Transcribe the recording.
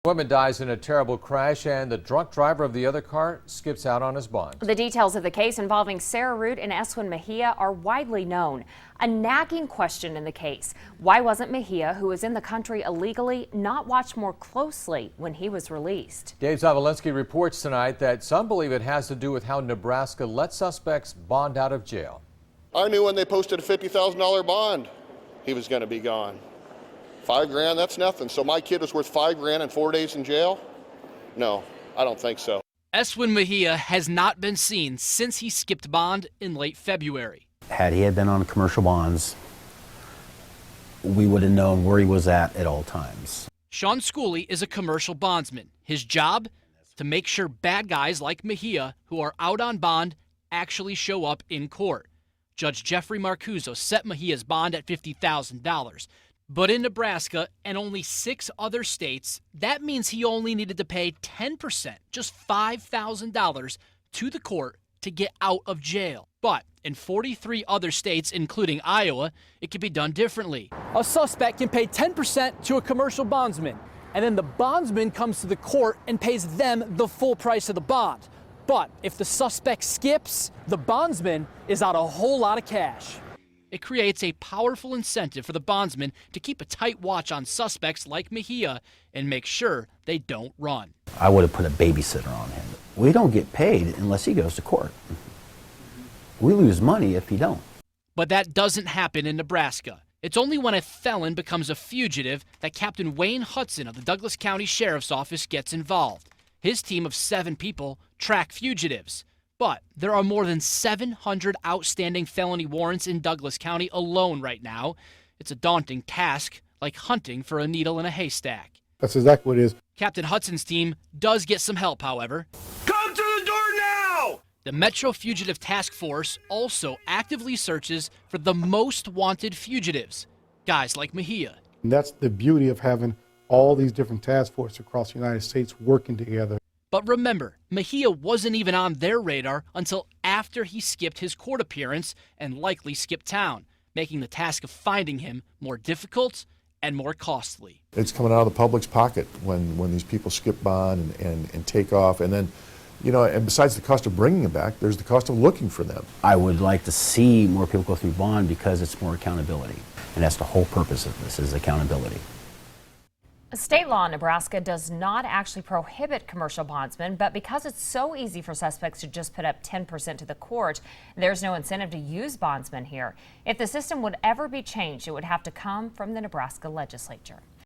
A woman dies in a terrible crash and the drunk driver of the other car skips out on his bond. The details of the case involving Sarah Root and Eswin Mejia are widely known. A nagging question in the case: why wasn't Mejia, who was in the country illegally, not watched more closely when he was released? Dave Zavolinsky reports tonight that some believe it has to do with how Nebraska let suspects bond out of jail. I knew when they posted a $50,000 bond, he was going to be gone. $5 grand, that's nothing. So my kid was worth $5 grand and 4 days in jail? No, I don't think so. Eswin Mejia has not been seen since he skipped bond in late February. Had he had been on commercial bonds, we would have known where he was at all times. Sean Schooley is a commercial bondsman. His job? To make sure bad guys like Mejia, who are out on bond, actually show up in court. Judge Jeffrey Marcuzzo set Mejia's bond at $50,000. But in Nebraska and only 6 other states, that means he only needed to pay 10%, just $5,000, to the court to get out of jail. But in 43 other states, including Iowa, it can be done differently. A suspect can pay 10% to a commercial bondsman, and then the bondsman comes to the court and pays them the full price of the bond. But if the suspect skips, the bondsman is out a whole lot of cash. It creates a powerful incentive for the bondsman to keep a tight watch on suspects like Mejia and make sure they don't run. I would have put a babysitter on him. We don't get paid unless he goes to court. We lose money if he don't. But that doesn't happen in Nebraska. It's only when a felon becomes a fugitive that Captain Wayne Hudson of the Douglas County Sheriff's Office gets involved. His team of 7 people track fugitives. But there are more than 700 outstanding felony warrants in Douglas County alone right now. It's a daunting task, like hunting for a needle in a haystack. That's exactly what it is. Captain Hudson's team does get some help, however. Come to the door now! The Metro Fugitive Task Force also actively searches for the most wanted fugitives, guys like Mejia. And that's the beauty of having all these different task forces across the United States working together. But remember, Mejia wasn't even on their radar until after he skipped his court appearance and likely skipped town, making the task of finding him more difficult and more costly. It's coming out of the public's pocket when these people skip bond and take off. And then, you know, and besides the cost of bringing them back, there's the cost of looking for them. I would like to see more people go through bond because it's more accountability. And that's the whole purpose of this, is accountability. State law in Nebraska does not actually prohibit commercial bondsmen, but because it's so easy for suspects to just put up 10% to the court, there's no incentive to use bondsmen here. If the system would ever be changed, it would have to come from the Nebraska legislature.